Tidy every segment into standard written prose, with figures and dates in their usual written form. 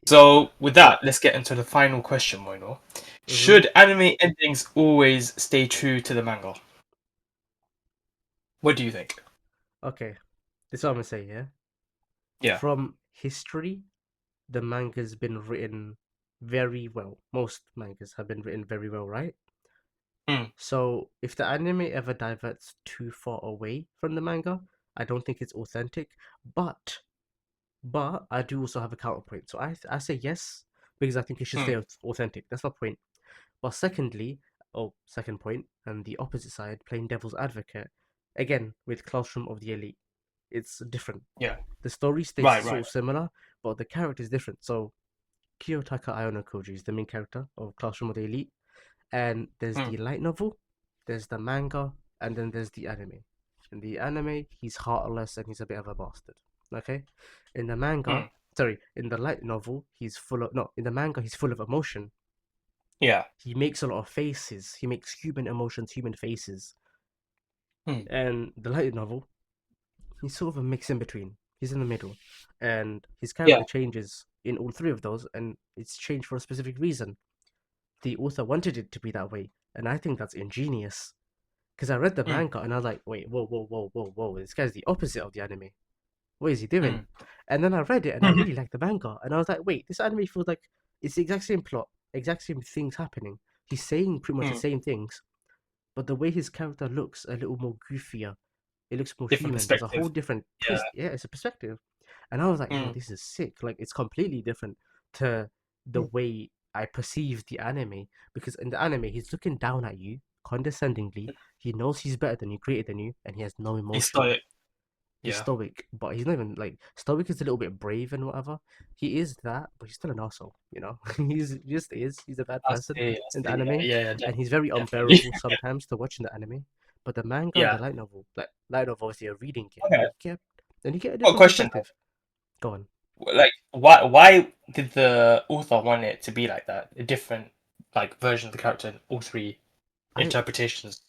So with that, let's get into the final question, Moino. Mm-hmm. Should anime endings always stay true to the manga? What do you think? Okay, this is what I'm gonna say. Yeah, Yeah. from history, the manga's been written very well. Most mangas have been written very well, right? Mm, So if the anime ever diverts too far away from the manga, I don't think it's authentic. But I do also have a counterpoint. So I say yes because I think it should stay mm, authentic. That's my point. But secondly, second point, and the opposite side, playing devil's advocate, again with Classroom of the Elite, it's different. yeah. The story stays Right, sort right. of similar, but the character is different. So Kiyotaka Ionokoji is the main character of Classroom of the Elite, and there's Mm, the light novel, there's the manga, and then there's the anime. In the anime, he's heartless and he's a bit of a bastard. Okay, in the manga, mm, sorry, in the light novel, he's full of no. In the manga, he's full of emotion. yeah. He makes a lot of faces. He makes human emotions, human faces. Mm, And the light novel, he's sort of a mix in between. He's in the middle, and his yeah. character changes in all three of those, and it's changed for a specific reason. The author wanted it to be that way, and I think that's ingenious. Because I read the Mm, manga and I was like, wait, whoa, whoa, whoa, whoa, whoa, this guy's the opposite of the anime. What is he doing? mm. And then I read it and I really liked the manga, and I was like, wait, this anime feels like it's the exact same plot, exact same things happening. He's saying pretty much the Mm. same things, but the way his character looks a little more goofier. It looks more Different human. There's a whole perspective. different Yeah. twist. Yeah, it's a perspective. And I was like, yo, Mm, this is sick. Like, it's completely different to the mm. way I perceive the anime. Because in the anime, he's looking down at you condescendingly. He knows he's better than you, greater than you, and he has no He's emotion. stoic. He's Yeah. stoic, but he's not even like stoic is a little bit brave and whatever. He is that, but he's still an asshole, you know? He's just is. He's a bad I person see. I in the see. Yeah, anime, yeah, yeah, and he's very definitely. unbearable sometimes to watch in the anime. But the manga and Yeah. the light novel, obviously, you're reading it, Okay. and you get a Got a different question. perspective. Go on. Like, why did the author want it to be like that? A different like version of the character in all three I interpretations.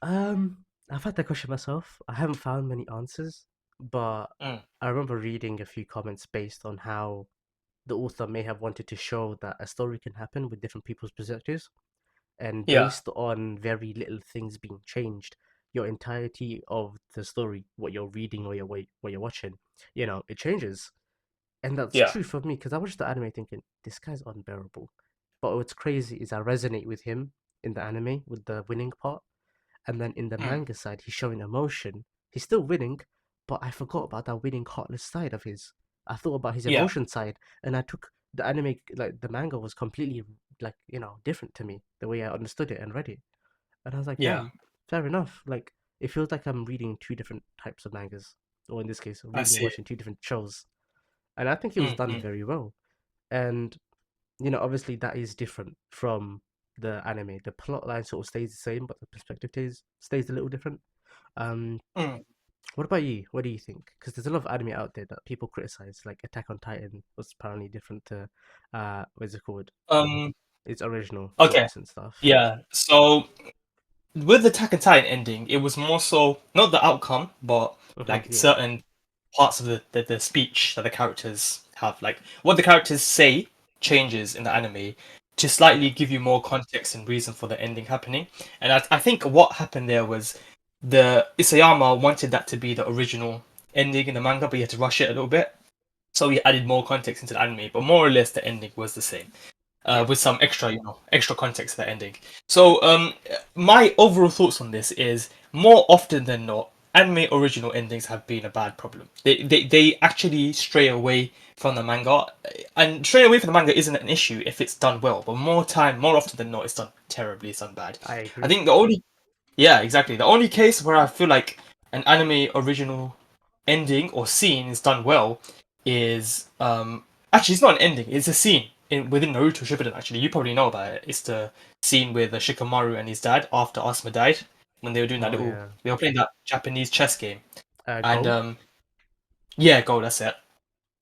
I've had that question myself. I haven't found many answers, but Mm, I remember reading a few comments based on how the author may have wanted to show that a story can happen with different people's perspectives, and yeah, based on very little things being changed, your entirety of the story, what you're reading or what you're watching, it changes. And that's yeah, true for me because I watched the anime thinking this guy's unbearable. But what's crazy is I resonate with him in the anime with the winning part, and then in the mm, manga side, he's showing emotion. He's still winning, but I forgot about that winning heartless side of his. I thought about his yeah, emotion side, and I took the anime like the manga was completely like different to me the way I understood it and read it, and I was like, yeah. damn, fair enough. Like it feels like I'm reading two different types of mangas, or in this case, I reading and see. watching two different shows, and I think it was Mm, done mm, very well. And obviously that is different from the anime. The plot line sort of stays the same, but the perspective stays a little different. Um, mm. what about you? What do you think? Because there's a lot of anime out there that people criticize, like Attack on Titan was apparently different to what's it called? Um. Its original Okay. books and stuff. Yeah. So with the Attack on Titan ending, it was more so not the outcome, but like Yeah, certain parts of the speech that the characters have, like what the characters say changes in the anime to yeah, slightly give you more context and reason for the ending happening. And I think what happened there was the Isayama wanted that to be the original ending in the manga, but he had to rush it a little bit. So he added more context into the anime, but more or less the ending was the same yeah. with some extra, extra context to the ending. So, my overall thoughts on this is more often than not, anime original endings have been a bad problem. They actually stray away from the manga, and straying away from the manga isn't an issue if it's done well. But more often than not, it's done terribly, it's done bad. I I agree. think the only, yeah, exactly, the only case where I feel like an anime original ending or scene is done well is actually it's not an ending, it's a scene within Naruto Shippuden. Actually, you probably know about it. It's the scene with Shikamaru and his dad after Asuma died when they were doing that Oh little yeah. they were playing that Japanese chess game. And Go. yeah, go, that's it.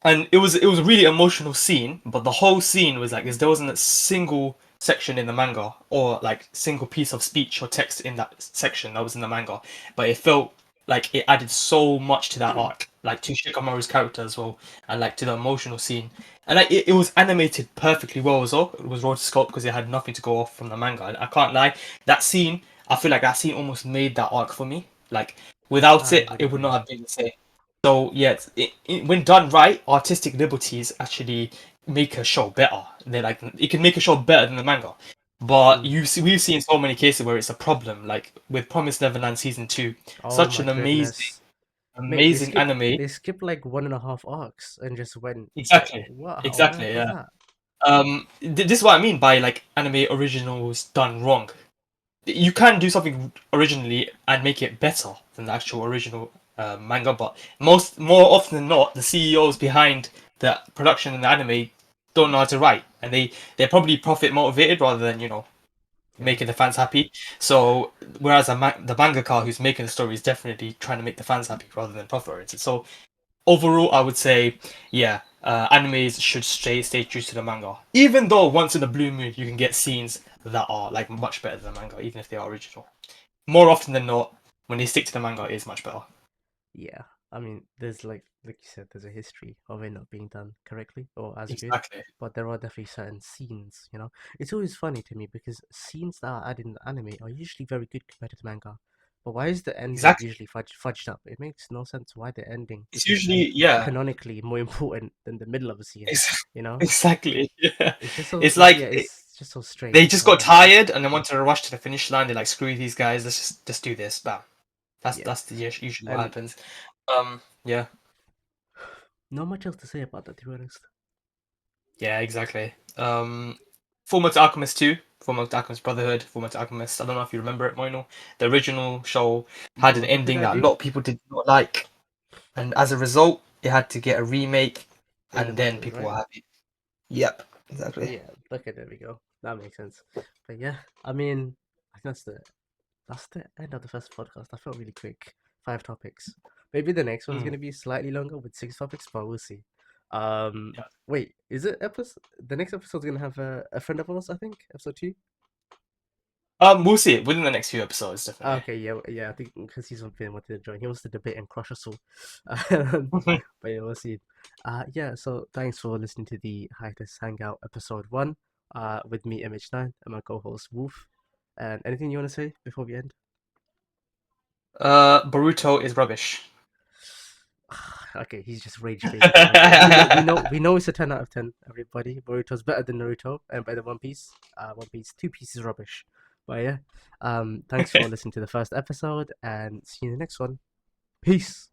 And it was a really emotional scene, but the whole scene was like this. There wasn't a single section in the manga or like single piece of speech or text in that section that was in the manga, but it felt like it added so much to that arc, like to Shikamaru's character as well, and like to the emotional scene. And like it was animated perfectly well as well. It was raw to sculpt because it had nothing to go off from the manga. I can't lie, that scene, I feel like that scene almost made that arc for me. Like without I it, would it would not agree. have been the same. So yeah, when done right, artistic liberties actually make a show better. They like it can make a show better than the manga. But Mm. we've seen so many cases where it's a problem, like with Promised Neverland season 2, Oh such my an amazing, goodness, mate! They amazing skipped anime. they skipped like 1.5 arcs and just went like, Exactly, what? How on exactly, earth was yeah. that? This is what I mean by like anime originals done wrong. You can do something originally and make it better than the actual original manga, but more often than not, the CEOs behind the production and the anime don't know how to write, and they're probably profit motivated rather than Yeah, making the fans happy. So whereas the mangaka who's making the story is definitely trying to make the fans happy rather than profit oriented. So overall, I would say, yeah, animes should stay true to the manga. Even though once in a blue moon you can get scenes that are like much better than the manga, even if they are original. More often than not, when they stick to the manga, it is much better. yeah. I mean, there's like you said, there's a history of it not being done correctly or as good, Exactly. but there are definitely certain scenes. It's always funny to me because scenes that are added in the anime are usually very good compared to the manga. But why is the ending Exactly. usually fudged up? It makes no sense why the ending It's is usually yeah. canonically more important than the middle of a scene. Ex- You know, exactly. Yeah. it's just so It's like yeah, it's just so they strange. just got Why? tired and they wanted to rush to the finish line. They're like, screw these guys. Let's just do this. Bam. Yeah, That's usually what and happens. Yeah. not much else to say about that, to be honest. Yeah, exactly. Fullmetal Alchemist 2, Fullmetal Alchemist Brotherhood, Fullmetal Alchemist. I don't know if you remember it, Moino. The original show had an Brotherhood, ending I that a do. lot of people did not like, and as a result, it had to get a remake, In the and then mangas, people right? were happy. Yep, exactly. Yeah, okay, there we go. That makes sense. But yeah, I mean, I think that's the end of the first podcast. I felt really quick. 5 topics. Maybe the next one's Mm, gonna be slightly longer with 6 topics, but we'll see. yeah. Wait, is it episode? The next episode's gonna have a friend of ours, I think, episode 2. We'll see it within the next few episodes, definitely. Okay, yeah, yeah. I think because he's been wanting to join, he wants to debate and crush us all. Um, but yeah, we'll see. Yeah. So thanks for listening to the Hiatus Hangout episode 1. With me, MH9, and my co-host Wolf. And anything you want to say before we end? Boruto is rubbish. Okay, he's just rage baiting everybody. We know it's a 10 out of 10. Everybody, Boruto's better than Naruto and better than One Piece. One Piece, Two Piece is rubbish. But yeah, thanks for listening to the first episode, and see you in the next one. Peace.